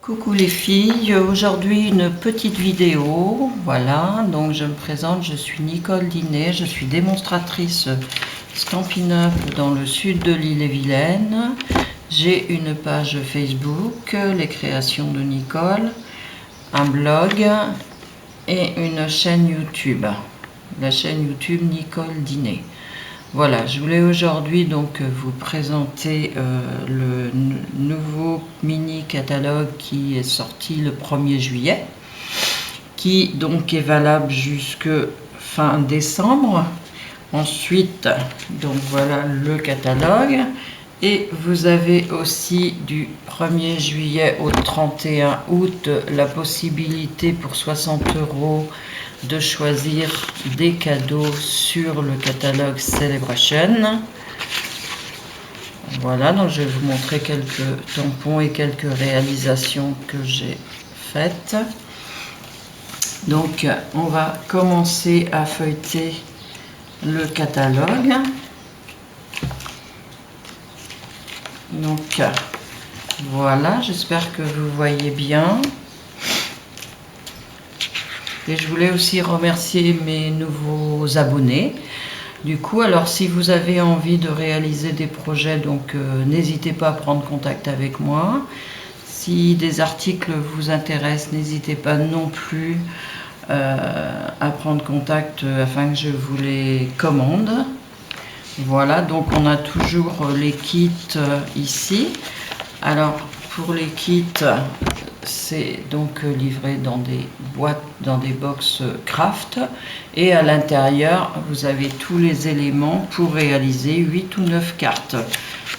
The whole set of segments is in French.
Coucou les filles, aujourd'hui une petite vidéo, voilà, donc je me présente, je suis Nicole Dinet, je suis démonstratrice Stampin' Up dans le sud de l'Ille-et-Vilaine. J'ai une page Facebook, les créations de Nicole, un blog et une chaîne YouTube, la chaîne YouTube Nicole Dinet. Voilà, je voulais aujourd'hui donc vous présenter le nouveau mini catalogue qui est sorti le 1er juillet, qui donc est valable jusque fin décembre. Ensuite, donc voilà le catalogue. Et vous avez aussi du 1er juillet au 31 août la possibilité pour 60 € de choisir des cadeaux sur le catalogue Celebration. Voilà, donc je vais vous montrer quelques tampons et quelques réalisations que j'ai faites. Donc on va commencer à feuilleter le catalogue. Donc voilà, j'espère que vous voyez bien. Et je voulais aussi remercier mes nouveaux abonnés. Du coup, alors si vous avez envie de réaliser des projets, donc n'hésitez pas à prendre contact avec moi. Si des articles vous intéressent, n'hésitez pas non plus à prendre contact afin que je vous les commande. Voilà, donc on a toujours les kits ici. Alors pour les kits, c'est donc livré dans des boîtes, dans des box craft, et à l'intérieur vous avez tous les éléments pour réaliser 8 ou 9 cartes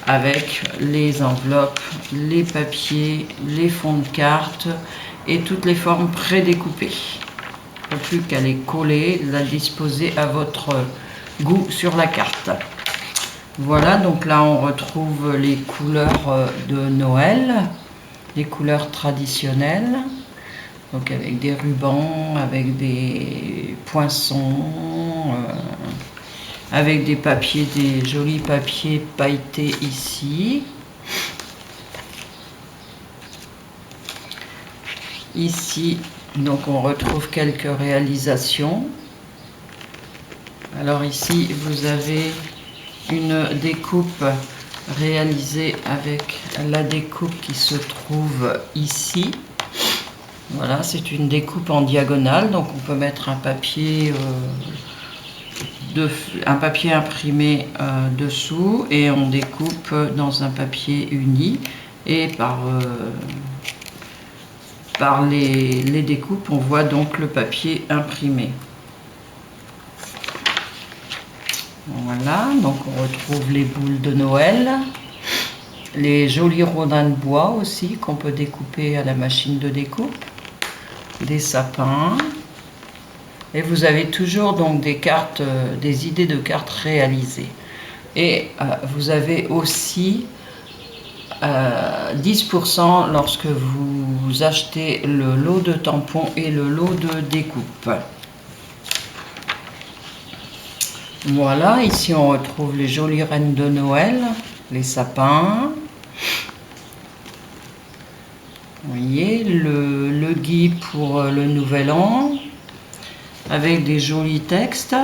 avec les enveloppes, les papiers, les fonds de cartes et toutes les formes prédécoupées. Il n'y a plus qu'à les coller, la disposer à votre goût sur la carte. Voilà, donc là on retrouve les couleurs de Noël, les couleurs traditionnelles, donc avec des rubans, avec des poinçons, avec des papiers, des jolis papiers pailletés ici. Ici, donc on retrouve quelques réalisations. Alors ici, vous avez une découpe réalisée avec la découpe qui se trouve ici. Voilà, c'est une découpe en diagonale, donc on peut mettre un papier, imprimé dessous, et on découpe dans un papier uni, et par les découpes on voit donc le papier imprimé. Voilà, donc on retrouve les boules de Noël, les jolis rondins de bois aussi qu'on peut découper à la machine de découpe, des sapins, et vous avez toujours donc des cartes, des idées de cartes réalisées. Et vous avez aussi 10% lorsque vous achetez le lot de tampons et le lot de découpe. Voilà, ici on retrouve les jolies reines de Noël, les sapins. Vous voyez, le gui pour le nouvel an, avec des jolis textes.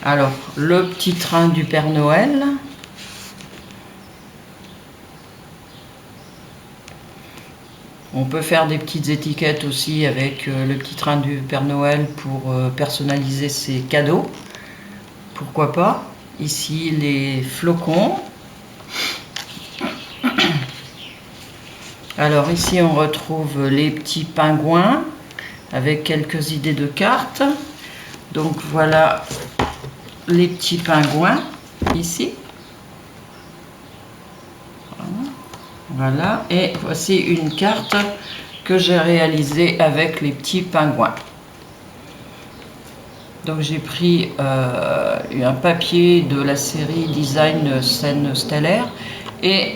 Alors, le petit train du Père Noël. On peut faire des petites étiquettes aussi avec le petit train du Père Noël pour personnaliser ses cadeaux. Pourquoi pas. Ici, les flocons. Alors ici, on retrouve les petits pingouins avec quelques idées de cartes. Donc voilà les petits pingouins ici. Voilà, et voici une carte que j'ai réalisée avec les petits pingouins. Donc j'ai pris un papier de la série Design Scène Stellaire, et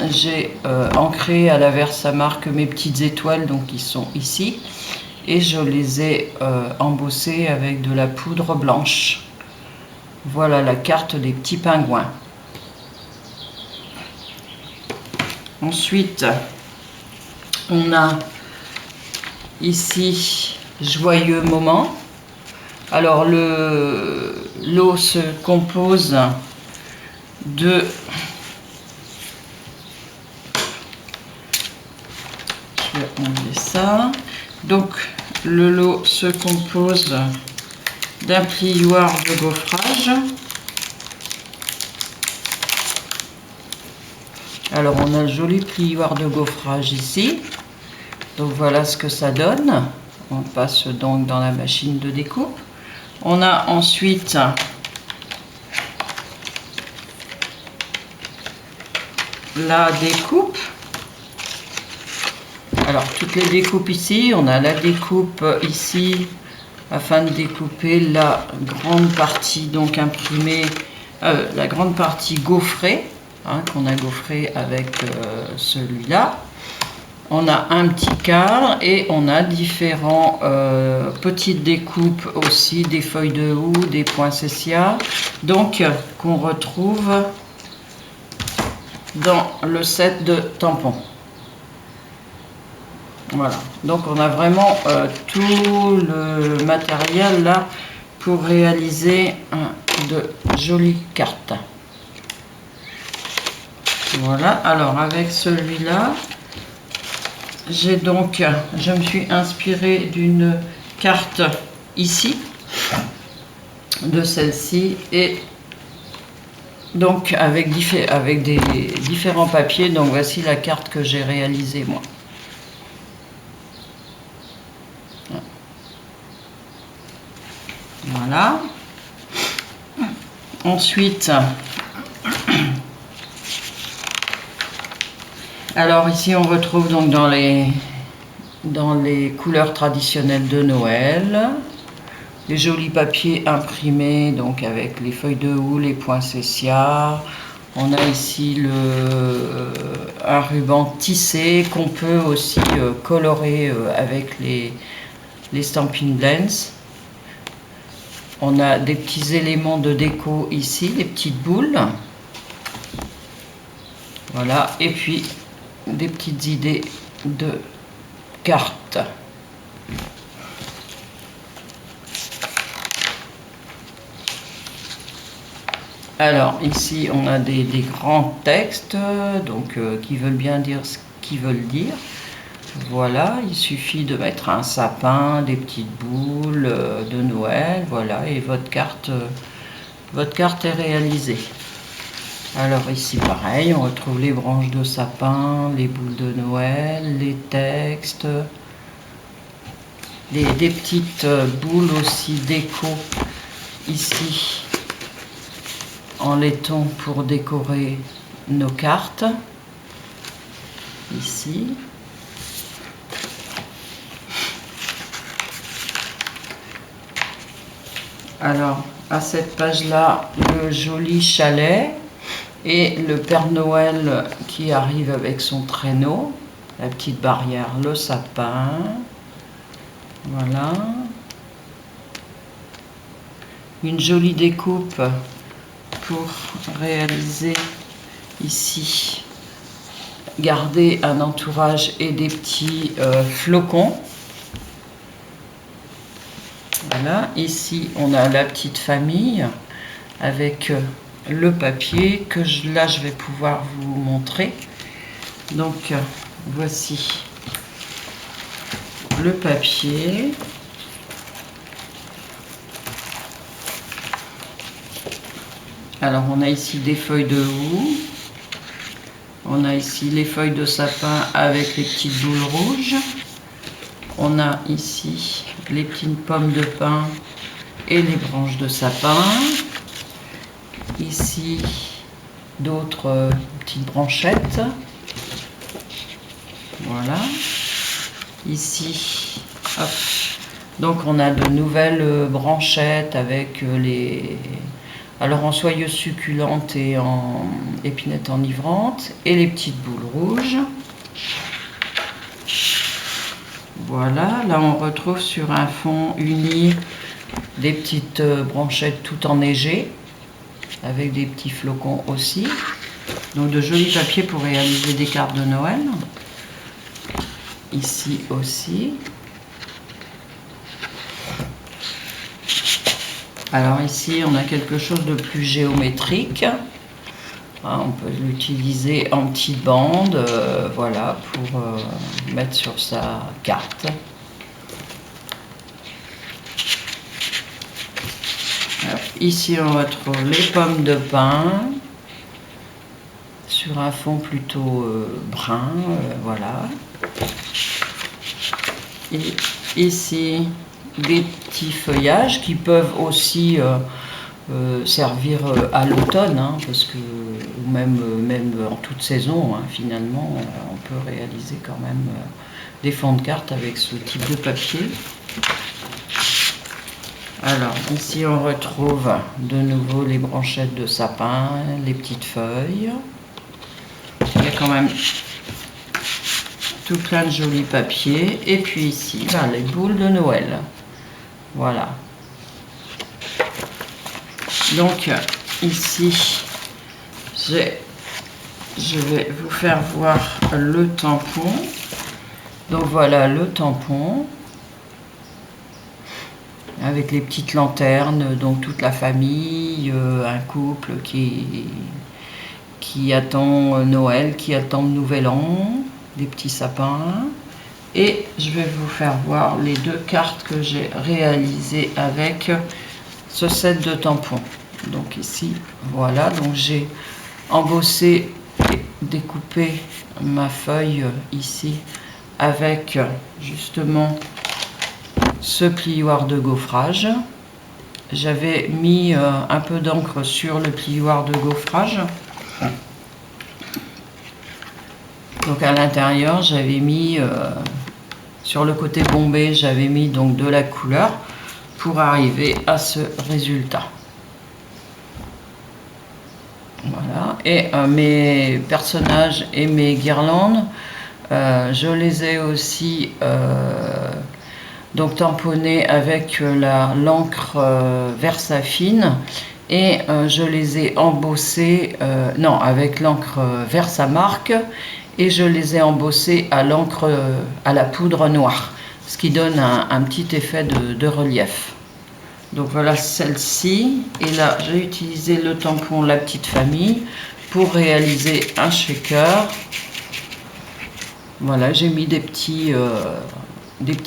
j'ai ancré à la Versamark mes petites étoiles, donc qui sont ici, et je les ai embossées avec de la poudre blanche. Voilà la carte des petits pingouins. Ensuite, on a ici Joyeux Moment. Alors l'eau se compose de... Je vais enlever ça. Donc le lot se compose d'un plioir de gaufrage. Alors on a le joli plioir de gaufrage ici. Donc voilà ce que ça donne. On passe donc dans la machine de découpe. On a ensuite la découpe. Alors toutes les découpes ici, on a la découpe ici afin de découper la grande partie donc imprimée, la grande partie gaufrée, hein, qu'on a gaufré avec celui-là. On a un petit quart et on a différents petites découpes aussi, des feuilles de houx, des poinsettias, donc qu'on retrouve dans le set de tampons. Voilà, donc on a vraiment tout le matériel là pour réaliser de jolies cartes. Voilà, alors avec celui-là, je me suis inspirée d'une carte ici, de celle-ci, et donc avec des différents papiers. Donc voici la carte que j'ai réalisée moi. Voilà. Ensuite, alors ici on retrouve donc dans les couleurs traditionnelles de Noël, les jolis papiers imprimés donc avec les feuilles de houx, les poinsettias. On a ici un ruban tissé qu'on peut aussi colorer avec les Stampin' Blends. On a des petits éléments de déco ici, des petites boules. Voilà, et puis des petites idées de cartes. Alors ici on a des grands textes donc qui veulent bien dire ce qu'ils veulent dire. Voilà, il suffit de mettre un sapin, des petites boules de Noël, voilà, et votre carte est réalisée. Alors ici pareil, on retrouve les branches de sapin, les boules de Noël, les textes, des petites boules aussi déco ici en laiton pour décorer nos cartes. Ici. Alors, à cette page-là, le joli chalet et le Père Noël qui arrive avec son traîneau, la petite barrière, le sapin. Voilà. Une jolie découpe pour réaliser ici, garder un entourage et des petits flocons. Voilà, ici on a la petite famille avec le papier que là je vais pouvoir vous montrer. Donc voici le papier. Alors on a ici des feuilles de houx. On a ici les feuilles de sapin avec les petites boules rouges. On a ici les petites pommes de pin et les branches de sapin. Ici, d'autres petites branchettes. Voilà. Ici, hop. Donc on a de nouvelles branchettes avec les... Alors en soyeuse succulente et en épinette enivrante. Et les petites boules rouges. Voilà, là on retrouve sur un fond uni des petites branchettes tout enneigées, avec des petits flocons aussi. Donc de jolis papiers pour réaliser des cartes de Noël. Ici aussi. Alors ici, on a quelque chose de plus géométrique. On peut l'utiliser en petites bandes, voilà, pour mettre sur sa carte. Alors, ici, on retrouve les pommes de pin sur un fond plutôt brun, voilà. Et ici, des petits feuillages qui peuvent aussi servir à l'automne, hein, parce que même en toute saison, hein, finalement, on peut réaliser quand même des fonds de cartes avec ce type de papier. Alors, ici, on retrouve de nouveau les branchettes de sapin, les petites feuilles. Il y a quand même tout plein de jolis papiers. Et puis ici, là, les boules de Noël. Voilà. Donc, ici, je vais vous faire voir le tampon. Donc, voilà le tampon. Avec les petites lanternes, donc toute la famille, un couple qui attend Noël, qui attend le Nouvel An, des petits sapins. Et je vais vous faire voir les deux cartes que j'ai réalisées avec ce set de tampons. Donc ici, voilà, donc j'ai embossé et découpé ma feuille ici avec justement ce plioir de gaufrage. J'avais mis un peu d'encre sur le plioir de gaufrage. Donc à l'intérieur, j'avais mis sur le côté bombé, j'avais mis donc de la couleur pour arriver à ce résultat. Voilà. Et mes personnages et mes guirlandes, je les ai aussi donc tamponné avec l'encre Versafine et je les ai embossés, non, avec l'encre Versamark, et je les ai embossés à l'encre à la poudre noire, ce qui donne un petit effet de relief. Donc voilà celle-ci, et là j'ai utilisé le tampon La Petite Famille pour réaliser un shaker. Voilà, j'ai mis des petits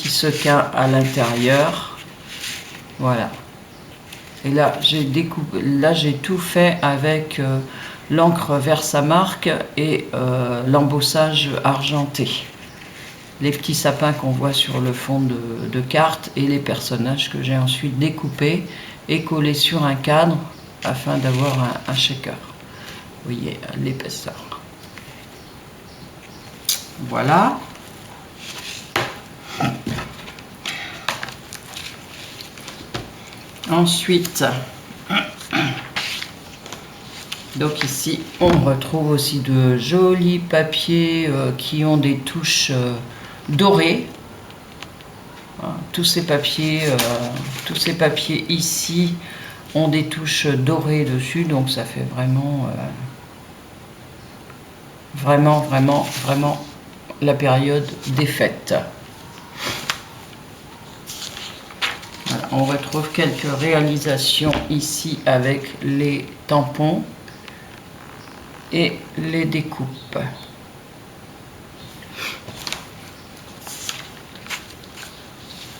sequins à l'intérieur. Voilà. Et là, j'ai tout fait avec l'encre Versamark et l'embossage argenté. Les petits sapins qu'on voit sur le fond de carte et les personnages que j'ai ensuite découpés et collés sur un cadre afin d'avoir un shaker. Vous voyez l'épaisseur. Voilà. Ensuite, donc ici, on retrouve aussi de jolis papiers qui ont des touches dorées. Tous ces papiers ici ont des touches dorées dessus, donc ça fait vraiment la période des fêtes. Voilà, on retrouve quelques réalisations ici avec les tampons et les découpes.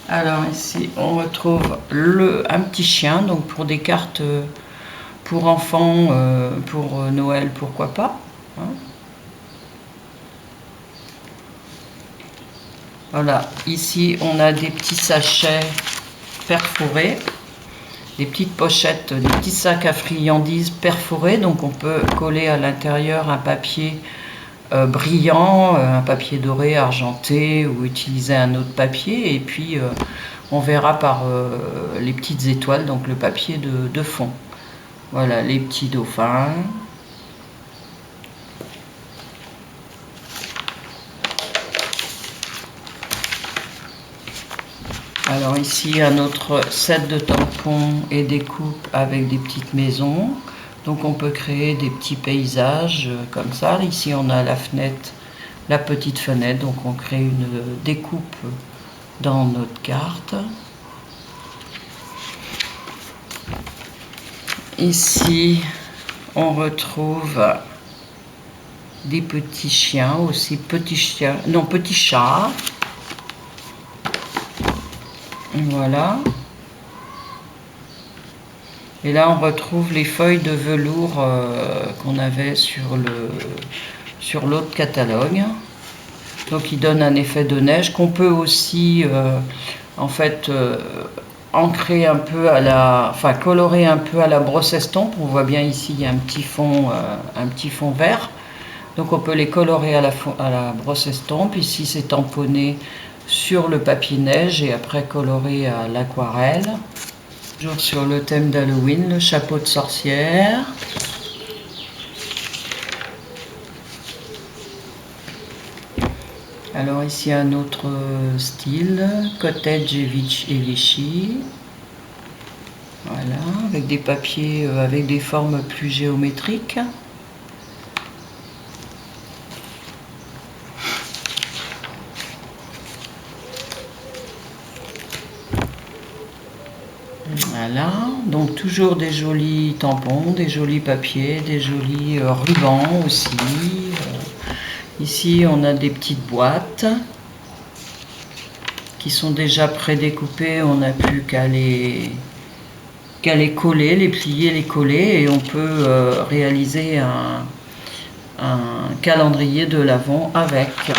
Alors ici on retrouve un petit chien, donc pour des cartes pour enfants, pour Noël, pourquoi pas, hein. Voilà, ici on a des petits sachets perforés, des petites pochettes, des petits sacs à friandises perforés, donc on peut coller à l'intérieur un papier brillant, un papier doré, argenté, ou utiliser un autre papier, et puis on verra par les petites étoiles, donc le papier de fond. Voilà les petits dauphins. Alors ici un autre set de tampons et des coupes avec des petites maisons Donc on peut créer des petits paysages comme ça. Ici on a la fenêtre, la petite fenêtre, donc on crée une découpe dans notre carte. Ici on retrouve des petits chiens aussi, petits chats. Voilà. Et là on retrouve les feuilles de velours qu'on avait sur l'autre catalogue. Donc il donne un effet de neige qu'on peut aussi en fait ancrer un peu colorer un peu à la brosse estompe. On voit bien ici il y a un petit fond vert. Donc on peut les colorer à la brosse estompe. Ici c'est tamponné sur le papier neige et après coloré à l'aquarelle. Toujours sur le thème d'Halloween, le chapeau de sorcière. Alors ici un autre style, cottage et vichy. Voilà, avec des papiers avec des formes plus géométriques. Voilà, donc toujours des jolis tampons, des jolis papiers, des jolis rubans aussi. Ici on a des petites boîtes qui sont déjà prédécoupées, on n'a plus qu'à les coller, les plier, les coller et on peut réaliser un calendrier de l'Avent avec.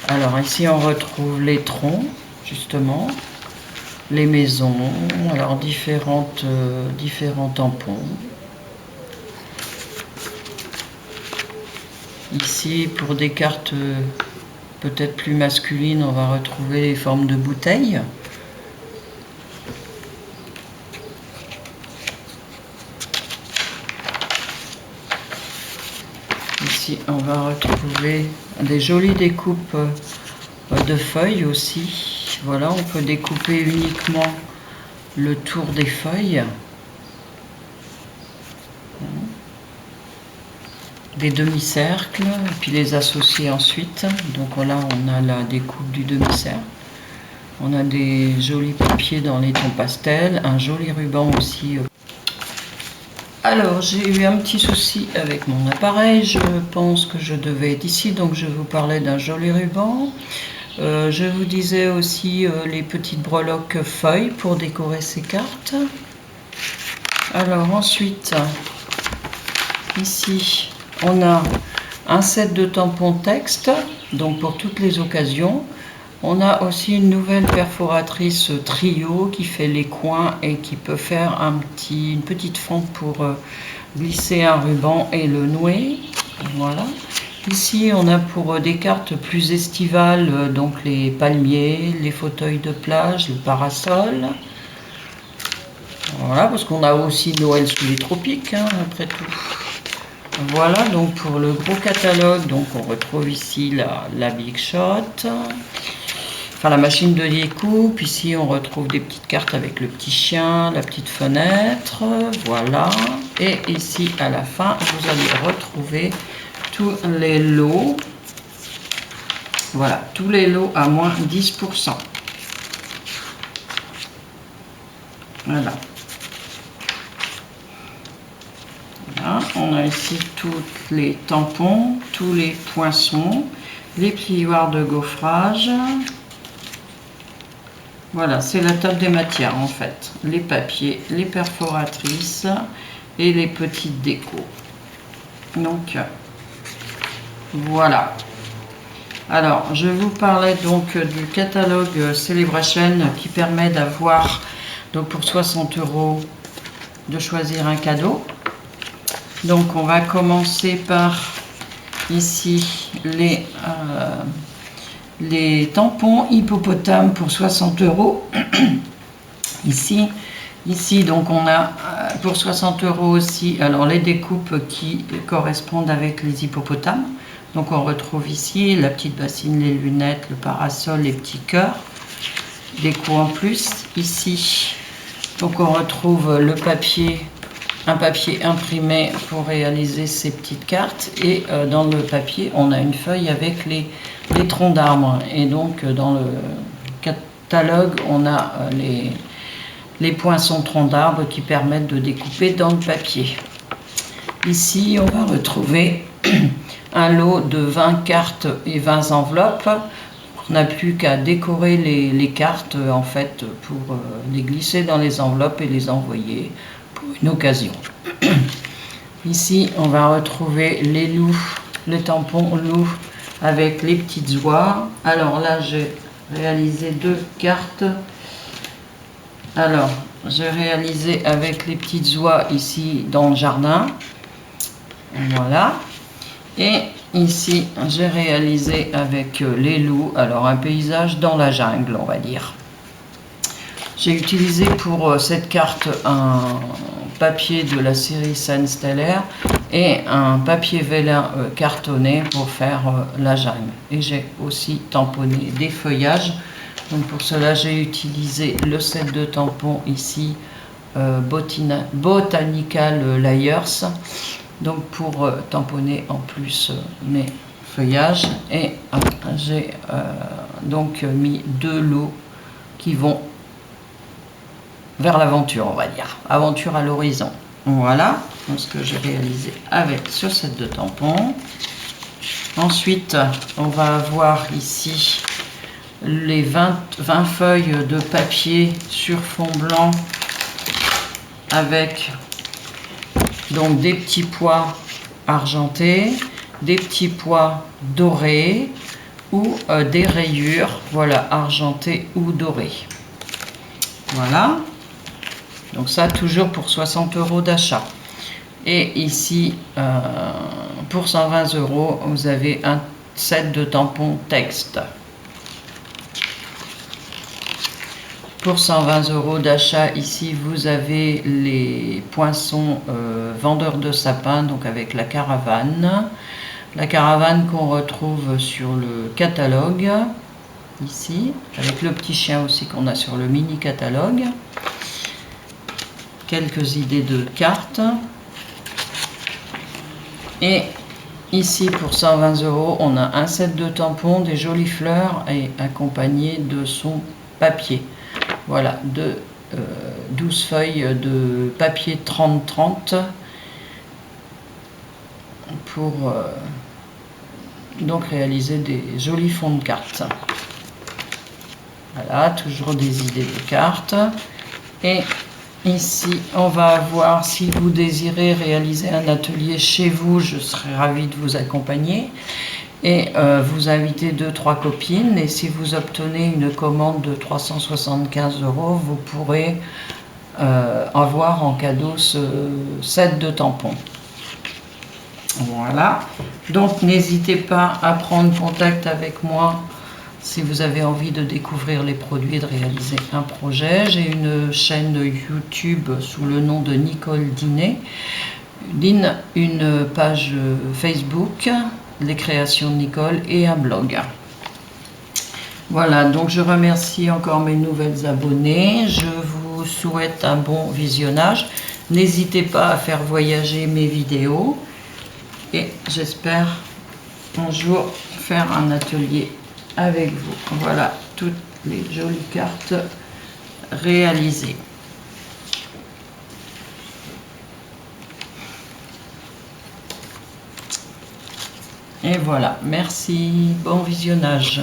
Alors ici on retrouve les troncs, justement, les maisons, alors différents tampons. Ici pour des cartes peut-être plus masculines, on va retrouver les formes de bouteilles. Ici on va retrouver des jolies découpes de feuilles aussi. Voilà, on peut découper uniquement le tour des feuilles. Des demi-cercles, et puis les associer ensuite. Donc là, on a la découpe du demi-cercle. On a des jolis papiers dans les tons pastels, un joli ruban aussi. Alors, j'ai eu un petit souci avec mon appareil. Je pense que je devais être ici, donc je vous parlais d'un joli ruban. Je vous disais aussi les petites breloques feuilles pour décorer ces cartes. Alors ensuite, ici, on a un set de tampons texte, donc pour toutes les occasions. On a aussi une nouvelle perforatrice trio qui fait les coins et qui peut faire une petite fente pour glisser un ruban et le nouer. Voilà. Ici, on a pour des cartes plus estivales, donc les palmiers, les fauteuils de plage, le parasol. Voilà, parce qu'on a aussi Noël sous les tropiques, hein, après tout. Voilà, donc pour le gros catalogue, donc on retrouve ici la Big Shot, enfin la machine de découpe. Ici, on retrouve des petites cartes avec le petit chien, la petite fenêtre, voilà. Et ici, à la fin, vous allez retrouver tous les lots. Voilà, tous les lots à moins 10%. Voilà. Voilà. On a ici tous les tampons, tous les poinçons, les plioirs de gaufrage. Voilà, c'est la table des matières en fait. Les papiers, les perforatrices et les petites décos. Donc, voilà. Alors, je vous parlais donc du catalogue Celebration qui permet d'avoir, donc pour 60 €, de choisir un cadeau. Donc, on va commencer par ici les tampons hippopotame pour 60 €. Ici, donc on a pour 60 € aussi, alors les découpes qui correspondent avec les hippopotames. Donc on retrouve ici la petite bassine, les lunettes, le parasol, les petits cœurs, déco en plus. Ici, Donc on retrouve le papier, un papier imprimé pour réaliser ces petites cartes, et dans le papier on a une feuille avec les troncs d'arbres, et donc dans le catalogue on a les poinçons troncs d'arbres qui permettent de découper dans le papier. Ici on va retrouver un lot de 20 cartes et 20 enveloppes. On n'a plus qu'à décorer les cartes en fait pour les glisser dans les enveloppes et les envoyer pour une occasion. Ici on va retrouver les loups, les tampons loups avec les petites oies. Alors là j'ai réalisé 2 cartes. Alors j'ai réalisé avec les petites oies ici dans le jardin. Voilà. Et ici, j'ai réalisé avec les loups, alors un paysage dans la jungle, on va dire. J'ai utilisé pour cette carte un papier de la série Scènes stellaires et un papier vélin cartonné pour faire la jungle. Et j'ai aussi tamponné des feuillages. Donc pour cela, j'ai utilisé le set de tampons ici, Botanical Layers. Donc pour tamponner en plus mes feuillages, et j'ai donc mis 2 lots qui vont vers l'aventure, on va dire, aventure à l'horizon. Voilà ce que j'ai réalisé avec ce set de tampons. Ensuite on va avoir ici les 20 feuilles de papier sur fond blanc avec donc des petits pois argentés, des petits pois dorés ou des rayures, voilà, argentées ou dorées. Voilà, donc ça toujours pour 60 € d'achat. Et ici, pour 120 €, vous avez un set de tampons texte. Pour 120 € d'achat, ici vous avez les poinçons vendeurs de sapins, donc avec la caravane. La caravane qu'on retrouve sur le catalogue, ici, avec le petit chien aussi qu'on a sur le mini catalogue. Quelques idées de cartes. Et ici pour 120 €, on a un set de tampons, des jolies fleurs et accompagné de son papier. Voilà, 12 feuilles de papier 30-30 pour donc réaliser des jolis fonds de cartes. Voilà, toujours des idées de cartes. Et ici, on va avoir, si vous désirez réaliser un atelier chez vous, je serai ravie de vous accompagner. Et vous invitez 2-3 copines, et si vous obtenez une commande de 375 €, vous pourrez avoir en cadeau ce set de tampons. Voilà, donc n'hésitez pas à prendre contact avec moi si vous avez envie de découvrir les produits et de réaliser un projet. J'ai une chaîne YouTube sous le nom de Nicole Dinet, une page Facebook, les créations de Nicole, et un blog. Voilà, donc je remercie encore mes nouvelles abonnées. Je vous souhaite un bon visionnage. N'hésitez pas à faire voyager mes vidéos. Et j'espère un jour faire un atelier avec vous. Voilà, toutes les jolies cartes réalisées. Et voilà, merci, bon visionnage.